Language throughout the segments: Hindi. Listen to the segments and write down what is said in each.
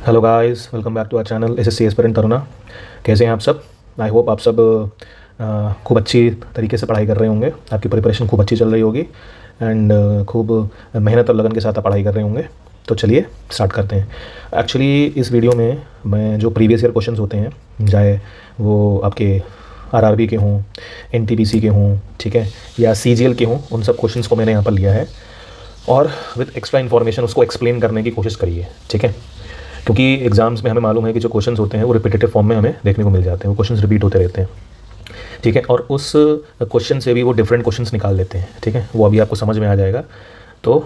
Hello guys, welcome back to our channel SSC aspirant Taruna. कैसे हैं आप सब? आई होप आप सब खूब अच्छी तरीके से पढ़ाई कर रहे होंगे। आपकी प्रिपरेशन खूब अच्छी चल रही होगी एंड खूब मेहनत और लगन के साथ आप पढ़ाई कर रहे होंगे। तो चलिए स्टार्ट करते हैं। एक्चुअली इस वीडियो में मैं जो प्रीवियस ईयर क्वेश्चंस होते हैं, चाहे वो आपके आरआरबी के हों, एनटीपीसी के हों, ठीक है, या सीजीएल के हों, उन सब क्वेश्चंस को मैंने यहाँ पर लिया है और विद एक्स्ट्रा इन्फॉर्मेशन उसको एक्सप्लेन करने की कोशिश करी है, ठीक है। क्योंकि एग्जाम्स में हमें मालूम है कि जो क्वेश्चंस होते हैं वो रिपीटेटिव फॉर्म में हमें देखने को मिल जाते हैं, वो क्वेश्चंस रिपीट होते रहते हैं, ठीक है। और उस क्वेश्चन से भी वो डिफरेंट क्वेश्चंस निकाल लेते हैं, ठीक है। वो अभी आपको समझ में आ जाएगा। तो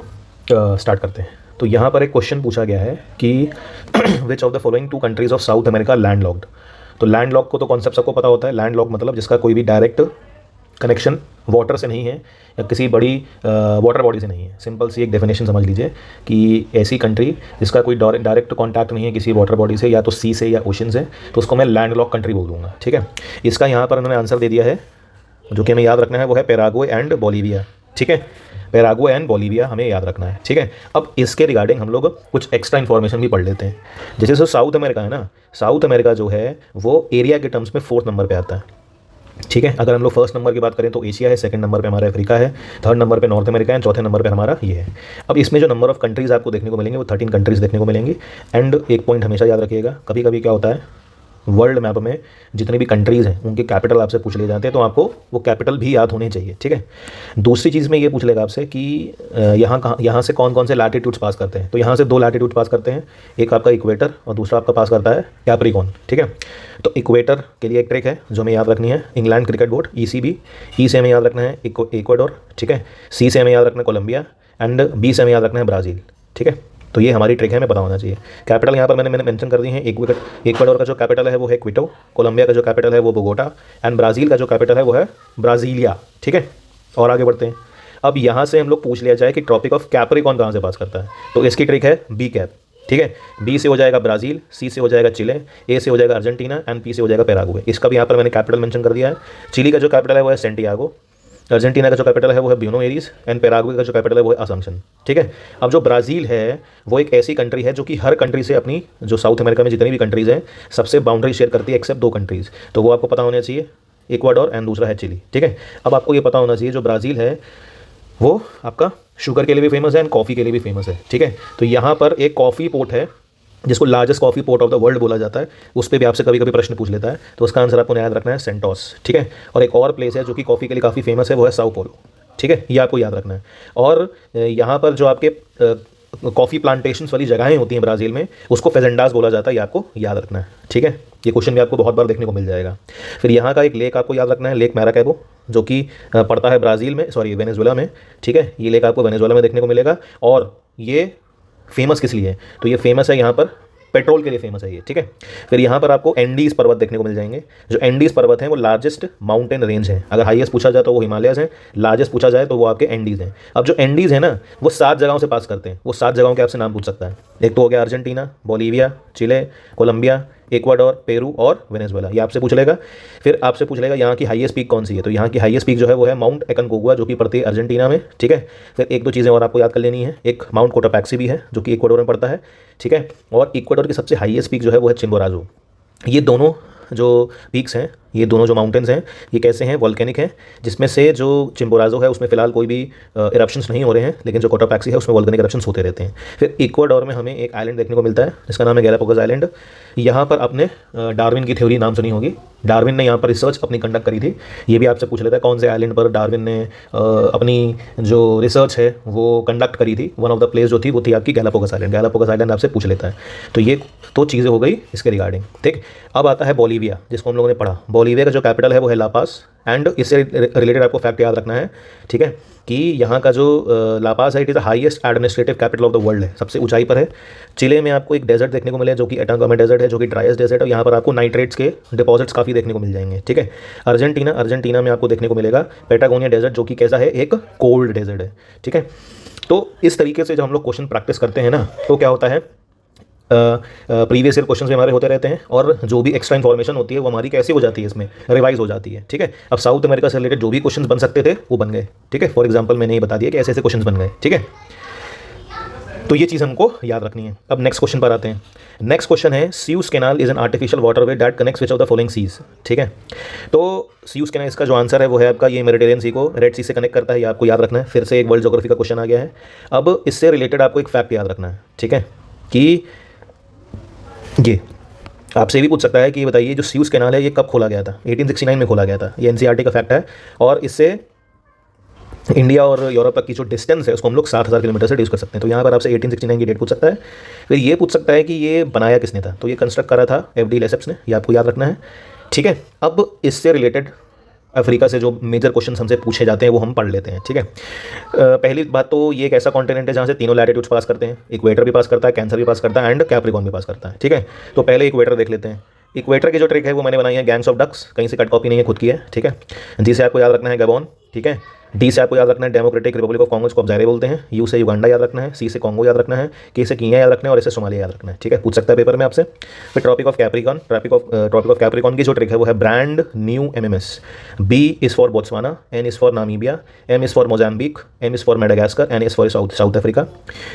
स्टार्ट करते हैं। तो यहाँ पर एक क्वेश्चन पूछा गया है कि which of the following two countries of South America land locked. तो लैंड लॉक को तो कॉन्सेप्ट सबको पता होता है। लैंड लॉक मतलब जिसका कोई भी डायरेक्ट कनेक्शन वाटर से नहीं है या किसी बड़ी वाटर बॉडी से नहीं है। सिंपल सी एक डेफिनेशन समझ लीजिए कि ऐसी कंट्री जिसका कोई डायरेक्ट कांटेक्ट नहीं है किसी वाटर बॉडी से, या तो सी से या ओशन से, तो उसको मैं लैंड लॉक कंट्री बोल दूंगा, ठीक है। इसका यहाँ पर उन्होंने आंसर दे दिया है, जो कि हमें याद रखना है वो है पैराग्वे एंड बोलीविया, ठीक है। पैराग्वे एंड बोलीविया हमें याद रखना है, ठीक है। अब इसके रिगार्डिंग हम लोग कुछ एक्स्ट्रा इन्फॉर्मेशन भी पढ़ लेते हैं। जैसे सो साउथ अमेरिका है ना, साउथ अमेरिका जो है वो एरिया के टर्म्स में 4th नंबर पर आता है, ठीक है। अगर हम लोग फर्स्ट नंबर की बात करें तो एशिया है, सेकंड नंबर पे हमारा अफ्रीका है, थर्ड नंबर पे नॉर्थ अमेरिका है, चौथे नंबर पे हमारा ये है। अब इसमें जो नंबर ऑफ कंट्रीज़ आपको देखने को मिलेंगे वो 13 कंट्रीज़ देखने को मिलेंगी। एंड एक पॉइंट हमेशा याद रखिएगा, कभी कभी क्या होता है वर्ल्ड मैप में जितनी भी कंट्रीज़ हैं उनके कैपिटल आपसे पूछ लिए जाते हैं, तो आपको वो कैपिटल भी याद होने चाहिए, ठीक है। दूसरी चीज़ में ये पूछ लेगा आपसे कि यहाँ से कौन कौन से लैटिट्यूड्स पास करते हैं। तो यहाँ से 2 लैटिट्यूड पास करते हैं, एक आपका इक्वेटर और दूसरा आपका पास करता है कैप्रिकॉर्न, ठीक है। तो इक्वेटर के लिए एक ट्रिक है जो हमें याद रखनी है, इंग्लैंड क्रिकेट बोर्ड ECB। ई से हमें याद रखना है इक्वाडोर, ठीक है। सी से हमें याद रखना है कोलंबिया एंड बी से हमें याद रखना है ब्राज़ील, ठीक है। तो ये हमारी ट्रिक है, हमें पता होना चाहिए। कैपिटल यहाँ पर मैंने मेंशन कर दी है। इक्वाडोर का जो कैपिटल है वो है क्विटो, कोलंबिया का जो कैपिटल है वो बोगोटा एंड ब्राज़ील का जो कैपिटल है वो है ब्राज़ीलिया, ठीक है। और आगे बढ़ते हैं। अब यहाँ से हम लोग पूछ लिया जाए कि ट्रॉपिक ऑफ कैप्रिकॉर्न कहाँ से पास करता है, तो इसकी ट्रिक है बी कैप, ठीक है। बी से हो जाएगा ब्राज़ील, सी से हो जाएगा चिले, ए से हो जाएगा अर्जेंटीना एंड पी से हो जाएगा पैराग्वे। इसका भी यहाँ पर मैंने कैपिटल मेंशन कर दिया है। चिली का जो कैपिटल है वो है सेंटियागो, अर्जेंटीना का जो कैपिटल है वो है ब्यूनो एरीज एंड पैराग्वे का जो कैपिटल है वो है असम्पशन, ठीक है। अब जो ब्राज़ील है वो एक ऐसी कंट्री है जो कि हर कंट्री से अपनी जो साउथ अमेरिका में जितनी भी कंट्रीज़ हैं सबसे बाउंड्री शेयर करती है एक्सेप्ट 2 कंट्रीज़। तो वो आपको पता होना चाहिए, इक्वाडोर एंड दूसरा है चिली, ठीक है। अब आपको ये पता होना चाहिए जो ब्राज़ील है वो आपका शुगर के लिए भी फेमस है एंड कॉफ़ी के लिए भी फेमस है, ठीक है। तो यहाँ पर एक कॉफ़ी पोर्ट है जिसको largest coffee port of the world बोला जाता है, उस पर भी आपसे कभी कभी प्रश्न पूछ लेता है, तो उसका आंसर आपको याद रखना है सेंटोस, ठीक है। और एक और प्लेस है जो कि कॉफ़ी के लिए काफ़ी फेमस है, वो है साओ पोलो, ठीक है। ये आपको याद रखना है। और यहाँ पर जो आपके कॉफ़ी प्लांटेशंस वाली जगहें होती हैं ब्राज़ील में, उसको फेजेंडास बोला जाता है, ये आपको याद रखना है, ठीक है। ये क्वेश्चन भी आपको बहुत बार देखने को मिल जाएगा। फिर यहाँ का एक लेक आपको याद रखना है, लेक मैराकैबो, जो कि पड़ता है ब्राज़ील में, सॉरी वेनेजुएला में, ठीक है। ये लेक आपको वेनेजुएला में देखने को मिलेगा। और ये फेमस किस लिए है, तो ये फेमस है यहाँ पर पेट्रोल के लिए फेमस है ये, ठीक है। फिर यहाँ पर आपको एंडीज पर्वत देखने को मिल जाएंगे। जो एंडीज पर्वत हैं वो लार्जेस्ट माउंटेन रेंज है। अगर हाईएस्ट पूछा जाए तो वो हिमालयस हैं, लार्जेस्ट पूछा जाए तो वो आपके एंडीज हैं। अब जो एंडीज है ना वो 7 जगहों से पास करते हैं। वो 7 जगहों के आपसे नाम पूछ सकता है। एक तो हो गया अर्जेंटीना, बोलीविया, चिले, कोलंबिया, इक्वाडोर, पेरू और वेनेजुएला, ये आपसे पूछ लेगा। फिर आपसे पूछ लेगा यहाँ की हाईएस्ट पीक कौन सी है, तो यहाँ की हाईएस्ट पीक जो है वो है माउंट एकनगुआ, जो कि पड़ती है अर्जेंटीना में, ठीक है। फिर 1-2 चीज़ें और आपको याद कर लेनी है, एक माउंट कोटापैक्सी भी है जो कि इक्वाडोर में पड़ता है, ठीक है। और इक्वाडोर की सबसे हाईएस्ट पीक जो है वो है चिम्बोराजो। ये दोनों जो पीक्स हैं, ये दोनों जो माउंटेन्स हैं, ये कैसे हैं, वॉल्केनिक हैं, जिसमें से जो चिम्बोराजो है उसमें फ़िलहाल कोई भी इरप्शंस नहीं हो रहे हैं, लेकिन जो कोटापैक्सी है उसमें वॉल्केनिक इरप्शंस होते रहते हैं। फिर इक्वाडोर में हमें एक आइलैंड देखने को मिलता है जिसका नाम है गैलापागोस आइलैंड। यहाँ पर आपने डार्विन की थ्योरी नाम सुनी होगी। डार्विन ने यहाँ पर रिसर्च अपनी कंडक्ट करी थी। ये भी आपसे पूछ लेता है कौन से आइलैंड पर डार्विन ने अपनी जो रिसर्च है वो कंडक्ट करी थी। वन ऑफ द प्लेस जो थी वो थी आपकी गैलापागोस आइलैंड। गैलापागोस आइलैंड आपसे पूछ लेता है। तो ये तो चीज़ें हो गई इसके रिगार्डिंग, ठीक। अब आता है बोलीविया, जिसको हम लोगों ने पढ़ा। बोलीविया का जो कैपिटल है वो है लापास एंड इससे रिलेटेड आपको फैक्ट याद रखना है, ठीक है, कि यहाँ का जो लापास है it is the highest administrative capital of the world है, सबसे ऊंचाई पर है। चिले में आपको एक डेजर्ट देखने को मिले जो कि एटाकामा डेजर्ट है, जो कि ड्राइएस्ट डेजर्ट है। यहाँ पर आपको नाइट्रेट्स के डिपॉजिट्स काफ़ी देखने को मिल जाएंगे, ठीक है। अर्जेंटीना में आपको देखने को मिलेगा पैटागोनिया डेजर्ट, जो कि कैसा है, एक कोल्ड डेजर्ट है, ठीक है। तो इस तरीके से जब हम लोग क्वेश्चन प्रैक्टिस करते हैं ना, तो क्या होता है, प्रीवियस ईयर क्वेश्चंस भी हमारे होते रहते हैं और जो भी एक्स्ट्रा इन्फॉर्मेशन होती है वो हमारी कैसे हो जाती है, इसमें रिवाइज हो जाती है, ठीक है। अब साउथ अमेरिका से रिलेटेड जो भी क्वेश्चंस बन सकते थे वो बन गए, ठीक है। फॉर एग्जांपल मैंने ये बता दिया कि ऐसे ऐसे क्वेश्चंस बन गए, ठीक है। तो ये चीज़ हमको याद रखनी है। अब नेक्स्ट क्वेश्चन पर आते हैं। नेक्स्ट क्वेश्चन है Suez canal is an artificial waterway that connects which of the following seas. ठीक है, तो सियूज कैनाल इसका जो आंसर है वो है आपका ये मेडिटेरियन सी को रेड सी से कनेक्ट करता है, ये आपको याद रखना है। फिर से एक वर्ल्ड ज्योग्राफी का क्वेश्चन आ गया है। अब इससे रिलेटेड आपको एक फैक्ट याद रखना है, ठीक है, कि ये आपसे भी पूछ सकता है कि ये बताइए जो सियूज कैनाल है ये कब खोला गया था। 1869 में खोला गया था, ये एनसीईआरटी का फैक्ट है। और इससे इंडिया और यूरोप तक की जो डिस्टेंस है उसको हम लोग 7000 किलोमीटर से रिड्यूस कर सकते हैं। तो यहाँ पर आपसे 1869 की डेट पूछ सकता है। फिर ये पूछ सकता है कि ये बनाया किसने था, तो ये कंस्ट्रक्ट करा था एफडी लेसेप्स ने, ये आपको याद रखना है, ठीक है। अब इससे रिलेटेड अफ्रीका से जो मेजर क्वेश्चन हमसे पूछे जाते हैं वो हम पढ़ लेते हैं, ठीक है। पहली बात तो ये एक ऐसा कॉन्टिनेंट है जहाँ से तीनों लैटिट्यूड्स पास करते हैं, इक्वेटर भी पास करता है, कैंसर भी पास करता है एंड कैप्रिकॉर्न भी पास करता है, ठीक है। तो पहले इक्वेटर देख लेते हैं। इक्वेटर की जो ट्रिक है वो मैंने बनाई है गैंग्स ऑफ डक्स, कहीं से कट कॉपी नहीं है, खुद की है, ठीक है। जी से आपको याद रखना है गबोन, ठीक है। डी से आपको याद रखना है डेमोक्रेटिक रिपब्लिक ऑफ कॉन्गो, इसको आप ज़ायरे बोलते हैं। यू से युगांडा याद रखना है। सी से कॉन्गो याद रखना है। के से कीनिया याद रखना है और ऐसे सोमालिया याद रखना है, ठीक है। पूछ सकता है पेपर में आपसे। फिर tropic of Capricorn, tropic of Capricorn की जो ट्रिक है वो है brand new MMS. B is for Botswana, N is for Namibia, M is for Mozambique, M is for Madagascar, N is for South Africa.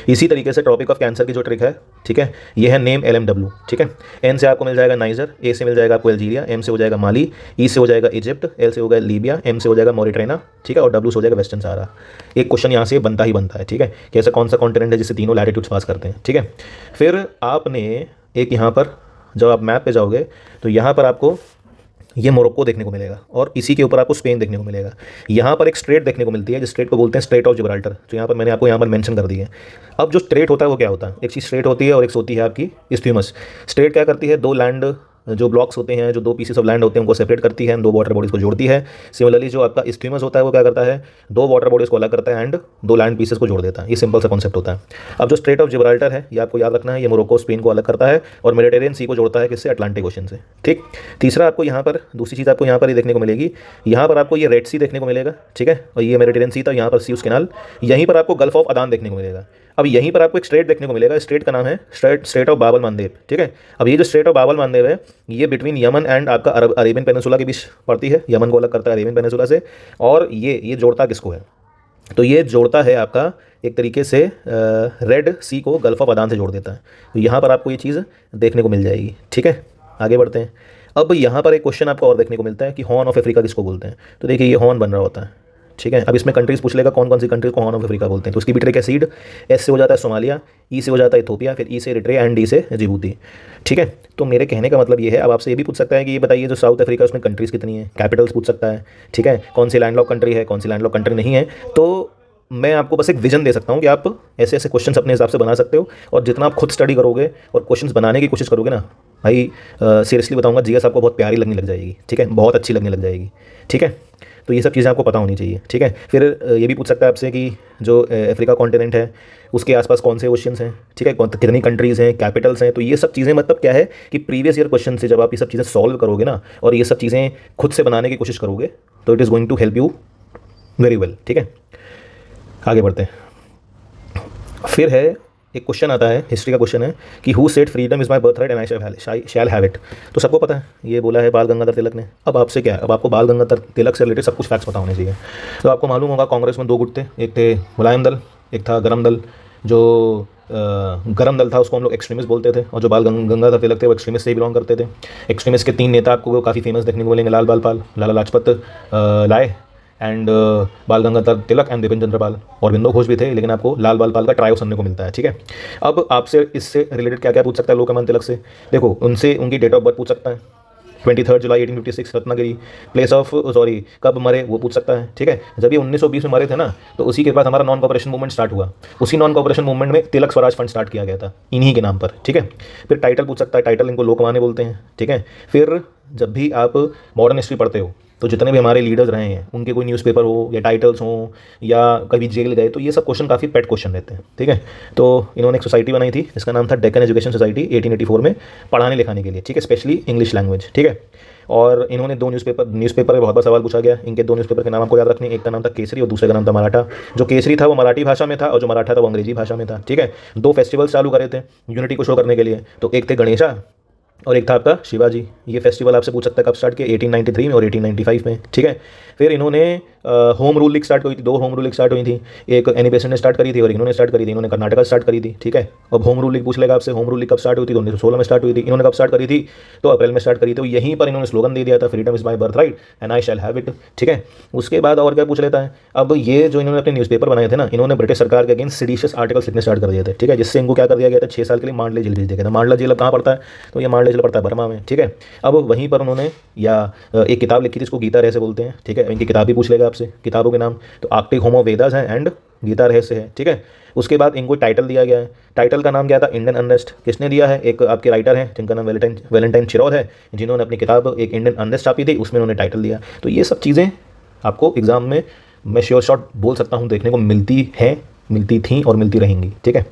इसी तरीके से ट्रॉपिक ऑफ कैंसर की जो ट्रिक है, ठीक है, ये है नेम LMW, ठीक है। एन से आपको मिल जाएगा नाइजर, ए से मिल जाएगा आपको अल्जीरिया, एम से हो जाएगा माली, ई से हो जाएगा इजिप्ट, एल से होगा लीबिया, एम से हो जाएगा मॉरिटाना, ठीक है, और डब्ल्यू से हो जाएगा वेस्टर्न सहारा। एक क्वेश्चन यहाँ से बनता ही बनता है, ठीक है, कि ऐसा कौन सा कॉन्टिनेंट है जिससे तीनों लैटिट्यूड्स पास करते हैं, ठीक है। फिर आपने एक यहाँ पर जब आप मैप पे जाओगे तो यहाँ पर आपको ये मोरक्को देखने को मिलेगा और इसी के ऊपर आपको स्पेन देखने को मिलेगा। यहाँ पर एक स्ट्रेट देखने को मिलती है जिस स्ट्रेट को बोलते हैं स्ट्रेट ऑफ जिब्राल्टर, तो यहाँ पर मैंने आपको यहाँ पर मेंशन कर दी है। अब जो स्ट्रेट होता है वो क्या होता है, एक चीज़ स्ट्रेट होती है और एक होती है आपकी इस्ट्यूमस। स्ट्रेट क्या करती है, दो लैंड जो ब्लॉक्स होते हैं, जो दो पीसेस ऑफ लैंड होते हैं उनको सेपरेट करती है, दो वाटर बॉडीज़ को जोड़ती है। सिमिलरली जो आपका इस्ट्यूमस होता है वो क्या करता है, दो वाटर बॉडीज़ को अलग करता है एंड दो लैंड पीसेस को जोड़ देता है। ये सिंपल सा कॉन्सेप्ट होता है। अब जो स्ट्रेट ऑफ जिब्राल्टर है ये आपको याद रखना है, ये मोरक्को स्पेन को अलग करता है और मेडिटेरियन सी को जोड़ता है किससे, अटलांटिक ओशन से, ठीक। तीसरा आपको यहाँ पर दूसरी चीज़ आपको यहाँ पर ही देखने को मिलेगी, यहाँ पर आपको ये रेड सी देखने को मिलेगा, ठीक है, और ये मेडिटेरियन सी था, यहाँ पर सियूज कैनाल, यहीं पर आपको गल्फ ऑफ अदान देखने को मिलेगा। अब यहीं पर आपको एक स्ट्रेट देखने को मिलेगा, स्ट्रेट का नाम है स्ट्रेट ऑफ बाब अल मंदेब, ठीक है। अब ये जो स्ट्रेट ऑफ बाब अल मंदेब है ये बिटवीन यमन एंड आपका अरेबियन पेनिनसुला के बीच पड़ती है, यमन को अलग करता है अरेबियन पेनिनसुला से। और ये जोड़ता किसको है, तो ये जोड़ता है आपका एक तरीके से रेड सी को गल्फ ऑफ अदान से जोड़ देता है। तो यहाँ पर आपको ये चीज़ देखने को मिल जाएगी, ठीक है। आगे बढ़ते हैं। अब यहाँ पर एक क्वेश्चन आपको और देखने को मिलता है कि हॉर्न ऑफ अफ्रीका किसको बोलते हैं, तो देखिए ये हॉर्न बन रहा होता है, ठीक है। अब इसमें कंट्रीज़ पूछ लेगा कौन कौन सी कंट्रीज़ को हॉर्न ऑफ अफ्रीका बोलते हैं, तो उसकी भी ट्रिक है सीड। एस से हो जाता है सोमालिया, ई से हो जाता है इथोपिया, फिर ई से इरिट्रिया एंड डी से जिबूती, ठीक है। तो मेरे कहने का मतलब ये है, अब आपसे ये भी पूछ सकता है कि ये बताइए जो साउथ अफ्रीका उसमें कंट्रीज़ कितनी है, कैपिटल्स पूछ सकता है, ठीक है, कौन सी लैंडलॉक कंट्री है, कौन सी लैंडलॉक कंट्री नहीं है। तो मैं आपको बस एक विजन दे सकता हूँ कि आप ऐसे ऐसे क्वेश्चंस अपने हिसाब से बना सकते हो, और जितना आप खुद स्टडी करोगे और क्वेश्चंस बनाने की कोशिश करोगे ना भाई, सीरियसली बताऊंगा जीएस आपको बहुत प्यारी लगने लग जाएगी, ठीक है, बहुत अच्छी लगने लग जाएगी, ठीक है। तो ये सब चीज़ें आपको पता होनी चाहिए, ठीक है। फिर ये भी पूछ सकता है आपसे कि जो अफ्रीका कॉन्टिनेंट है उसके आसपास कौन से ओशियंस हैं, ठीक है, कितनी कंट्रीज़ हैं, कैपिटल्स हैं। तो ये सब चीज़ें मतलब क्या है कि प्रीवियस ईयर क्वेश्चन से जब आप ये सब चीज़ें सॉल्व करोगे ना और ये सब चीज़ें खुद से बनाने की कोशिश करोगे तो it is going to help you very well, ठीक है। आगे बढ़ते हैं। फिर है एक क्वेश्चन आता है, हिस्ट्री का क्वेश्चन है कि who said freedom is my birth right and I shall have it. तो सबको पता है ये बोला है बाल गंगाधर तिलक ने। अब आपसे क्या है, अब आपको बाल गंगाधर तिलक से रिलेटेड सब कुछ फैक्ट्स पता होने चाहिए। तो आपको मालूम होगा कांग्रेस में दो गुट थे, एक थे मुलायम दल, एक था गरम दल। जो गरम दल था उसको हम लोग एक्सट्रीमिस्ट बोलते थे, और जो बाल गंगाधर तिलक थे वो एक्सट्रीमिस्ट से ही बिलोंग करते थे। एक्सट्रीमिस्ट के 3 नेता आपको काफ़ी फेमस देखने को मिलेंगे, लाल बाल पाल, लाला लाजपत राय एंड बाल गंगाधर तिलक एंड बिपिन चंद्र पाल। और बिंदु घोष भी थे, लेकिन आपको लाल बाल पाल का ट्रायो सुनने को मिलता है, ठीक है। अब आपसे इससे रिलेटेड क्या क्या पूछ सकता है लोकमान्य तिलक से, देखो उनसे उनकी डेट ऑफ बर्थ पूछ सकता है, 23 जुलाई 1856 रत्नागिरी। प्लेस ऑफ कब मरे वो पूछ सकता है, ठीक है। जब ये 1920 में मरे थे ना, तो उसी के बाद हमारा नॉन कॉपरेशन मूवमेंट स्टार्ट हुआ। उसी नॉन कॉपरेशन मूवमेंट में तिलक स्वराज फंड स्टार्ट किया गया था इन्हीं के नाम पर, ठीक है। फिर टाइटल पूछ सकता है, टाइटल इनको लोकमान्य बोलते हैं, ठीक है। फिर जब भी आप मॉडर्न हिस्ट्री पढ़ते हो तो जितने भी हमारे लीडर्स रहे हैं उनके कोई न्यूज़पेपर हो या टाइटल्स हो या कभी जेल गए, तो ये सब क्वेश्चन काफ़ी पेट क्वेश्चन रहते हैं, ठीक है। तो इन्होंने एक सोसाइटी बनाई थी जिसका नाम था डेक्कन एजुकेशन सोसाइटी 1884 में, पढ़ाने लिखाने के लिए, ठीक है, स्पेशली इंग्लिश लैंग्वेज, ठीक है। और इन्होंने 2 न्यूज़पेपर में बहुत बार सवाल पूछा गया। इनके 2 न्यूज़पेपर के नाम आपको याद रखने, एक का नाम था केसरी और दूसरे का नाम था मराठा। जो केसरी था वो मराठी भाषा में था और जो मराठा था वो अंग्रेजी भाषा में था, ठीक है। 2 फेस्टिवल्स चालू करे थे यूनिटी को शो करने के लिए, तो एक थे गणेशा और एक था आपका शिवाजी। ये फेस्टिवल आपसे पूछ सकता है कब स्टार्ट किया, 1893 में और 1895 में, ठीक है। फिर इन्होंने होम रूल लीग स्टार्ट हुई थी, 2 होम रूल लीग स्टार्ट हुई थी। एक एनी बेसेंट ने स्टार्ट करी थी और इन्होंने स्टार्ट करी थी, इन्होंने कर्नाटका स्टार्ट करी थी, ठीक है। अब होम रूल लीग पूछ लेगा आपसे, होम रूल लीग कब स्टार्ट हुई थी? तो 1916 में स्टार्ट हुई थी। इन्होंने कब स्टार्ट करी थी? तो अप्रैल में स्टार्ट करी थी। तो यहीं पर इन्होंने स्लोगन दे दिया था, freedom is my birth right and I shall have it, ठीक है। उसके बाद और क्या पूछ लेता है, अब ये जो इन्होंने अपने न्यूज़पेपर बनाए थे ना, इन्होंने ब्रिटिश सरकार के अगेंस्ट सेडिशियस आर्टिकल्स लिखने स्टार्ट कर दिए थे, ठीक है, जिससे इनको क्या कर दिया गया था, 6 साल के लिए मांडले जेल भेज दिया गया था। मांडला जेल अब कहाँ पड़ता है? तो ये मांडला जेल पड़ता है बर्मा में, ठीक है। अब वहीं पर उन्होंने एक किताब लिखी थी, इसको गीता रहस्य बोलते हैं, ठीक है। इनकी किताब भी पूछ लेगा आपसे, किताबों के नाम तो आर्कटिक होमो वेदास है एंड गीता रहस्य है, ठीक है। उसके बाद इनको टाइटल दिया गया है, टाइटल का नाम क्या था? Indian unrest. किसने दिया है? एक आपके राइटर हैं जिनका नाम वैलेंटाइन चिरौद है, जिन्होंने अपनी किताब एक इंडियन अनरेस्ट छापी थी, उसमें उन्होंने टाइटल दिया। तो ये सब चीज़ें आपको एग्जाम में मैं श्योर शॉट बोल सकता हूँ देखने को मिलती है, मिलती थी और मिलती रहेंगी, ठीक है।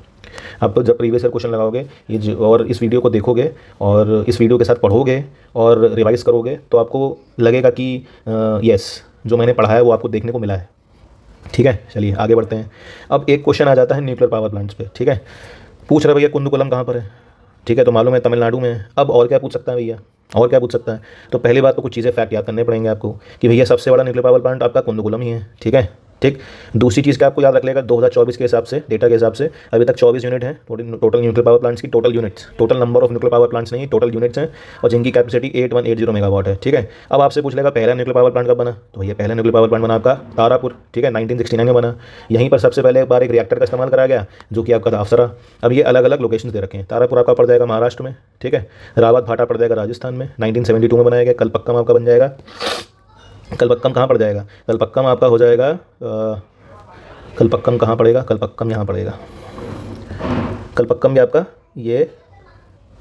आप तो जब प्रीवियस ईयर क्वेश्चन लगाओगे ये और इस वीडियो को देखोगे और इस वीडियो के साथ पढ़ोगे और रिवाइज करोगे तो आपको लगेगा कि यस जो मैंने पढ़ा है वो आपको देखने को मिला है, ठीक है। चलिए आगे बढ़ते हैं। अब एक क्वेश्चन आ जाता है न्यूक्लियर पावर प्लांट्स पे, ठीक है। पूछ रहे भैया कुंदकुलम कहाँ पर है, ठीक है, तो मालूम है तमिलनाडु में है। अब और क्या पूछ सकता है भैया, और क्या पूछ सकता है? तो पहली बात तो कुछ चीज़ें फैक्ट याद करने पड़ेंगे आपको कि भैया सबसे बड़ा न्यूक्लियर पावर प्लांट आपका कुंदकुलम ही है, ठीक है, ठीक। दूसरी चीज़ क्या आपको याद रख लेगा, 2024 के हिसाब से, डेटा के हिसाब से अभी तक 24 यूनिट है टोटल न्यूक्लियर पावर प्लांट्स की, total units, total number of nuclear power plants नहीं, टोटल यूनिट्स हैं, और जिनकी कैपेसिटी 8180 मेगावाट है, ठीक है। अब आपसे पूछ लेगा पहला न्यूक्लियर पावर प्लांट कब बना, तो भैया पहला न्यूक्लियर पावर प्लांट बना आपका तारापुर, ठीक है, 1969 में बना। यहीं पर सबसे पहले एक बार एक रिएक्टर का इस्तेमाल करा गया जो कि आपका था अफसरा। अब ये अलग अलग लोकेशन दे रखे हैं, तारापुर आपका पड़ जाएगा महाराष्ट्र में, ठीक है, रावत भाटा पड़ जाएगा राजस्थान में, 1972 में बनाया गया। कलपक्कम आपका बन जाएगा, कलपक्कम कहाँ पड़ जाएगा? कलपक्कम आपका हो जाएगा कलपक्कम कहाँ पड़ेगा? कलपक्कम यहाँ पड़ेगा, कलपक्कम भी आपका ये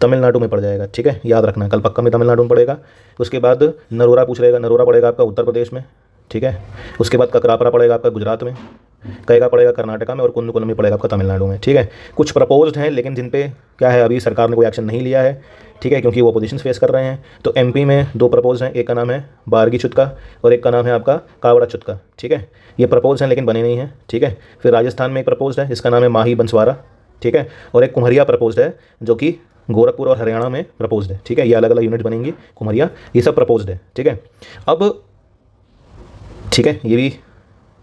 तमिलनाडु में पड़ जाएगा, ठीक है, याद रखना कलपक्कम भी तमिलनाडु में पड़ेगा। उसके बाद नरोरा पूछ लेगा, नरोरा पड़ेगा आपका उत्तर प्रदेश में, ठीक है। उसके बाद ककरापरा पड़ेगा आपका गुजरात में, कैगा पड़ेगा कर्नाटका में, और कुन्नुकुलम भी पड़ेगा आपका तमिलनाडु में, ठीक है। कुछ प्रपोज्ड हैं लेकिन जिन पे क्या है अभी सरकार ने कोई एक्शन नहीं लिया है, ठीक है, क्योंकि वो अपोजिशन फेस कर रहे हैं। तो एमपी में 2 प्रपोज हैं, एक का नाम है बारगी छुतका और एक का नाम है आपका कावड़ा छुतका, ठीक है। ये प्रपोज हैं लेकिन बने नहीं हैं, ठीक है। फिर राजस्थान में एक प्रपोज है जिसका नाम है माही बंसवाड़ा, ठीक है, और एक कुम्हरिया प्रपोज है जो कि गोरखपुर और हरियाणा में प्रपोज्ड है, ठीक है। ये अलग अलग यूनिट बनेंगी कुम्हरिया, ये सब प्रपोज्ड है, ठीक है। अब ठीक है, ये भी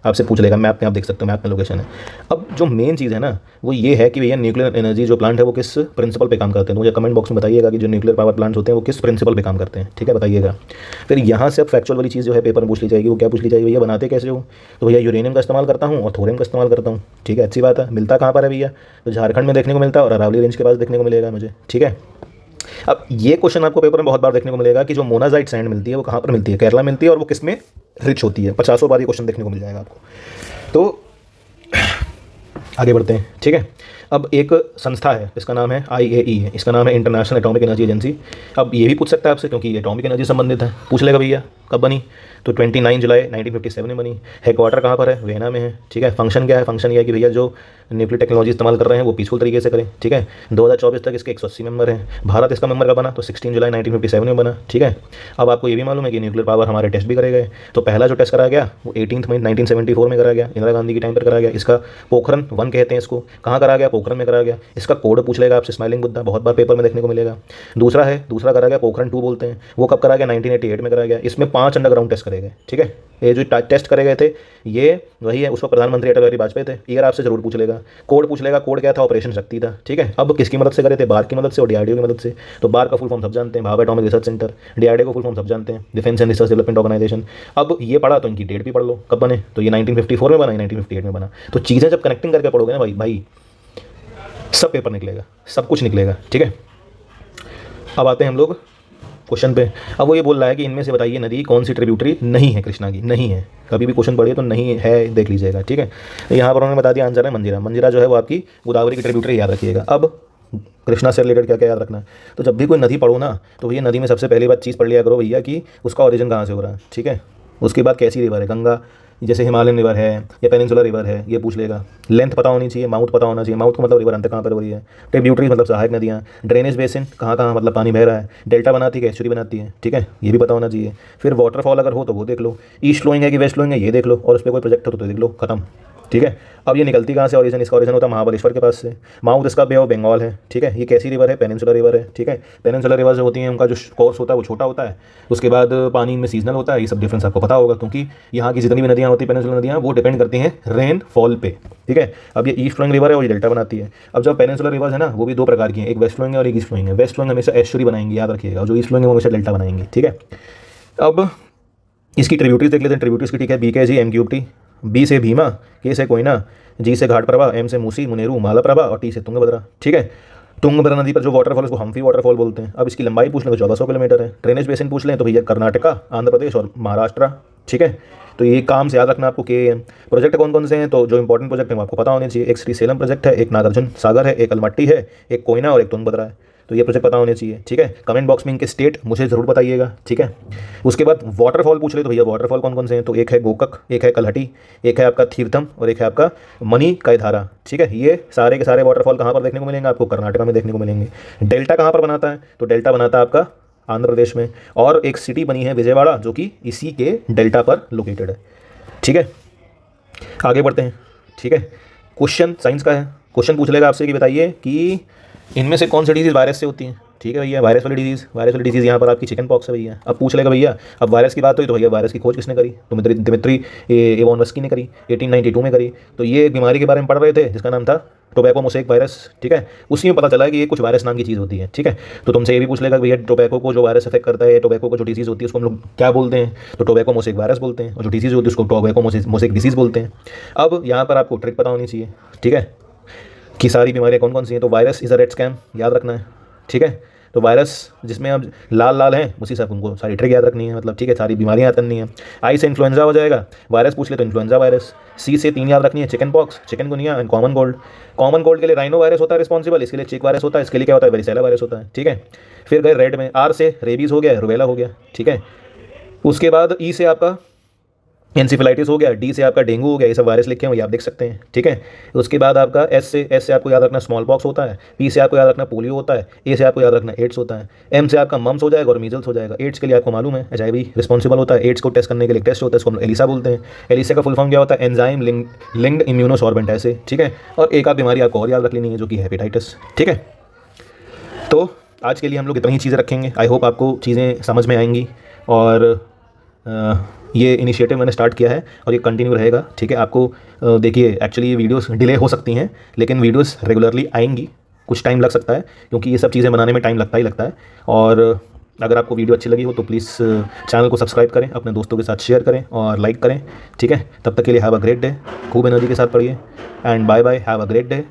आपसे पूछ लेगा, मैप में आप देख सकते हो, मैप में लोकेशन है। अब जो मेन चीज़ है ना वो ये है कि भैया न्यूक्लियर एनर्जी जो प्लांट है वो किस प्रिंसिपल पे काम करते हैं। तो मुझे कमेंट बॉक्स में बताइएगा कि जो न्यूक्लियर पावर प्लांट्स होते हैं वो किस प्रिंसिपल पे काम करते हैं, ठीक है, बताइएगा। फिर यहाँ से अब फैक्चुअल वाली चीज़ जो है पेपर में पूछ ली जाएगी, वो क्या पूछ ली जाएगी, भैया बनाते कैसे हो? तो भैया यूरेनियम का इस्तेमाल करता हूँ और थोरियम का इस्तेमाल करता हूँ, ठीक है, अच्छी बात है। मिलता कहाँ पर है भैया? तो झारखंड में देखने को मिलता है और अरावली रेंज के पास देखने को मिलेगा मुझे, ठीक है। अब ये क्वेश्चन आपको पेपर में बहुत बार देखने को मिलेगा कि जो मोनाजाइट सैंड मिलती है वो कहाँ पर मिलती है? केरला मिलती है, और वो किस में रिच होती है? 50 बार ये क्वेश्चन देखने को मिल जाएगा आपको। तो आगे बढ़ते हैं, ठीक है। अब एक संस्था है, इसका नाम है IAEA है, इसका नाम है इंटरनेशनल एटॉमिक एनर्जी एजेंसी। अब ये भी पूछ सकता है आपसे क्योंकि ये एटॉमिक एनर्जी संबंधित है, पूछ लेगा भैया कब बनी, तो 29 जुलाई 1957 में बनी। हेडक्वार्टर कहाँ पर है? वियना में है, ठीक है। फंक्शन क्या है? फंक्शन ये है कि भैया जो न्यूक्लियर टेक्नोलॉजी इस्तेमाल कर रहे हैं वो पीसफुल तरीके से करें, ठीक है। 2024 तक इसके 180 मेंबर हैं। भारत इसका मेंबर का बना तो 16 जुलाई 1957 में बना, ठीक है। अब आपको ये भी मालूम है कि न्यूक्लियर पावर हमारे टेस्ट भी करे गए। तो पहला जो टेस्ट करा गया वो 18 मई 1974 में करा गया, इंदिरा गांधी के टाइम पर करा गया। इसका पोखरन 1 कहते हैं इसको। कहाँ करा गया? पोखरन में करा गया। इसका कोड पूछ लेगा आपसे, स्माइलिंग बुद्धा, बहुत बार पेपर में देखने को मिलेगा। दूसरा करा गया पोखरन 2 बोलते हैं, वो कब करा गया? 1988 में करा गया। इसमें 5 अंडरग्राउंड टेस्ट करे गए, ठीक है। ये जो टेस्ट करे गए थे ये वही है, उसको प्रधानमंत्री अटल बिहारी वाजपेयी थे। ईयर आपसे जरूर पूछ लेगा। कोड पूछ लेगा, कोड क्या था? ऑपरेशन शक्ति था, ठीक है। अब किसकी मदद से करे थे? बार की मदद से और DRDO की मदद से। तो बार का फुल फॉर्म सब जानते हैं, Bhabha atomic research centre. DRDO को फुल फॉर्म सब जानते हैं, defence and research development organisation. अब ये पढ़ा तो इनकी डेट भी पढ़ लो, कब बने? तो ये 1954 में बना, 1958 में बना। तो चीज़ें जब कनेक्टिंग करके पढ़ोगे ना भाई सब पेपर निकलेगा, सब कुछ निकलेगा, ठीक है। अब आते हैं हम लोग क्वेश्चन पे। अब वो ये बोल रहा है कि इनमें से बताइए नदी कौन सी ट्रिब्यूटरी नहीं है कृष्णा की? नहीं है, कभी भी क्वेश्चन पढ़िए तो नहीं है देख लीजिएगा, ठीक है। यहाँ पर उन्होंने बता दिया आंसर है मंजीरा। मंजीरा जो है वो आपकी गोदावरी की ट्रिब्यूटरी, याद रखिएगा। अब कृष्णा से रिलेटेड क्या क्या याद रखना है? तो जब भी कोई नदी पढ़ो ना तो भैया नदी में सबसे पहली बात चीज़ पढ़ लिया करो भैया कि उसका ओरिजिन कहाँ से हो रहा है, ठीक है। उसके बाद कैसी रिवर है, गंगा जैसे हिमालयन रिवर है या पेनिनसुलर रिवर है, ये पूछ लेगा। लेंथ पता होनी चाहिए, माउथ पता होना चाहिए। माउथ का मतलब रिवर अंत कहाँ पर हो रही है। ट्रिब्यूटरीज मतलब सहायक नदियाँ। ड्रेनेज बेसिन कहाँ कहाँ मतलब पानी बह रहा है। डेल्टा बनाती है, एस्चुरी बनाती है, ठीक है, ये भी पता होना चाहिए। फिर वाटरफॉल अगर हो तो वो देख लो। ईस्ट फ्लोइंग है कि वेस्ट फ्लोइंग है ये देख लो, और उस पर कोई प्रोजेक्ट हो तो देख लो, खत्म। ठीक है। अब ये निकलती कहाँ से ओरिजिन, इसका ओरिजिन होता है महाबलेश्वर के पास से। माउथ इसका बे ऑफ बंगाल है, ठीक है। ये कैसी रिवर है, पेनिनसुलर रिवर है, ठीक है। पेनिनसुलर रिवर जो होती हैं उनका जो कोर्स होता है वो छोटा होता है, उसके बाद पानी में सीजनल होता है। ये सब डिफरेंस आपको पता होगा, क्योंकि यहाँ की जितनी भी नदियाँ होती हैं पेनिनसुलर नदियाँ, वो डिपेंड करती हैं रेन फॉल पे, ठीक है। अब ये ईस्ट फ्लोइंग रिवर है और ये डेल्टा बनाती है। अब जब पेनिनसुलर रिवर्स है ना, वो भी दो प्रकार की हैं, एक वेस्ट फ्लोइंग है और एक ईस्ट फ्लोइंग है। वेस्ट फ्लोइंग हमेशा एस्चुरी बनाएंगे, याद रखिएगा, और जो ईस्ट फ्लोइंग है वो हमेशा डेल्टा बनाएंगे, ठीक है। अब इसकी ट्रिब्यूटरीज देख लेते हैं। ट्रिब्यूटरीज की, ठीक है। बी के जी एमक्यूटी, बी से भीमा, के से कोयना, जी से घाटप्रभा, एम से मूसी मुनेरू मालाप्रभा और टी से तुंगभद्रा, ठीक है। तुंगभद्रा नदी पर जो वाटरफॉल है उसको हम्फी वाटरफॉल बोलते हैं। अब इसकी लंबाई पूछ लें तो 1400 किलोमीटर है। ड्रेनेज बेसिन पूछ लें तो भैया कर्नाटका, आंध्र प्रदेश और महाराष्ट्र, ठीक है। तो ये काम से याद रखना आपको कि प्रोजेक्ट कौन कौन से हैं। तो जो इंपॉर्टेंट प्रोजेक्ट है वो आपको पता होने चाहिए। एक श्री सेलम प्रोजेक्ट है, एक नागार्जुन सागर है, एक अलमट्टी है, एक कोयना और एक तुंगभद्रा है। तो ये प्रोजेक्ट पता होने चाहिए, ठीक है। कमेंट बॉक्स में इनके स्टेट मुझे ज़रूर बताइएगा, ठीक है। उसके बाद वाटरफॉल पूछ ले तो भैया वाटरफॉल कौन कौन से हैं। तो एक है गोकक, एक है कलहटी, एक है आपका तीर्थम और एक है आपका मनी कैधारा, ठीक है। ये सारे के सारे वाटरफॉल कहाँ पर देखने को मिलेंगे आपको, कर्नाटका में देखने को मिलेंगे। डेल्टा कहाँ पर बनाता है, तो डेल्टा बनाता है आपका आंध्र प्रदेश में, और एक सिटी बनी है विजयवाड़ा जो कि इसी के डेल्टा पर लोकेटेड है, ठीक है। आगे बढ़ते हैं, ठीक है। क्वेश्चन साइंस का है। क्वेश्चन पूछ लेगा आपसे कि बताइए कि इनमें से कौन सी डिजीज़ वायरस से होती है, ठीक है भैया। वायरस वाली डिजीज़ यहाँ पर आपकी चिकन पॉक्स है भैया। अब पूछ लेगा भैया, अब वायरस की बात हुई तो भैया वायरस की खोज किसने करी, तो दिमित्री इवानोव्स्की ने करी, 1892 में करी। तो ये एक बीमारी के बारे में पढ़ रहे थे जिसका नाम था टोबैको मोसेक वायरस, ठीक है। उसी में पता चला कि ये कुछ वायरस नाम की चीज़ होती है, ठीक है। तो तुमसे ये भी पूछ लेगा भैया टोबैको को जो वायरस अफेक्ट करता है, टोबैको को जो डिजीज़ होती है उसको हम लोग क्या बोलते हैं, तो टोबैको मोसेक वायरस बोलते हैं, और जो डिजीज़ होती है उसको टोबैको मोसेक डिजीज़ बोलते हैं। अब यहाँ पर आपको ट्रिक पता होनी चाहिए, ठीक है, कि सारी बीमारियाँ कौन कौन सी हैं। तो virus is a red scam, याद रखना है, ठीक है। तो वायरस जिसमें अब लाल लाल हैं उसी से उनको सारी ट्रिक याद रखनी है, मतलब, ठीक है। सारी बीमारियाँ याद करनी है। आई से इन्फ्लुएंजा हो जाएगा, वायरस पूछ ले तो इन्फ्लुएंजा वायरस। सी से 3 याद रखनी है, chicken pox, chikungunya and common cold. Common cold के लिए राइनो वायरस होता है रिस्पॉन्सिबल, इसके लिए चिक वायरस होता है, इसके लिए क्या होता है, वेरिसेला वायरस होता है, ठीक है। फिर गए रेड में, आर से रेबीज़ हो गया, रुबेला हो गया, ठीक है। उसके बाद ई से आपका एंसिफिलाइटिस हो गया, डी से आपका डेंगू हो गया। ये सब वायरस लिखे हुए आप देख सकते हैं, ठीक है। उसके बाद आपका एस से आपको याद रखना स्मॉल पॉक्स होता है, पी से आपको याद रखना पोलियो होता है, ए से आपको याद रखना एड्स होता है, एम से आपका मम्स हो जाएगा और मीजल्स हो जाएगा। एड्स के लिए आपको मालूम है HIV रिस्पॉन्सिबल होता है, एड्स को टेस्ट करने के लिए टेस्ट होता है, इसको हम एलिसा बोलते हैं। एलिसा का फुल फॉर्म क्या होता है, एंजाइम लिंक्ड इम्यूनोसॉर्बेंट ऐसे, ठीक है। और एक आध बीमारी आपको और याद रख लेनी है जो कि हेपेटाइटिस, ठीक है। तो आज के लिए हम लोग इतनी ही चीज़ें रखेंगे। आई होप आपको चीज़ें समझ में आएंगी, और ये इनिशिएटिव मैंने स्टार्ट किया है और ये कंटिन्यू रहेगा, ठीक है। आपको देखिए एक्चुअली ये वीडियोस डिले हो सकती हैं, लेकिन वीडियोस रेगुलरली आएंगी। कुछ टाइम लग सकता है क्योंकि ये सब चीज़ें बनाने में टाइम लगता ही लगता है। और अगर आपको वीडियो अच्छी लगी हो तो प्लीज़ चैनल को सब्सक्राइब करें, अपने दोस्तों के साथ शेयर करें और लाइक करें, ठीक है। तब तक के लिए हैव अ ग्रेट डे। खूब एनर्जी के साथ पढ़िए and bye bye, have a great day.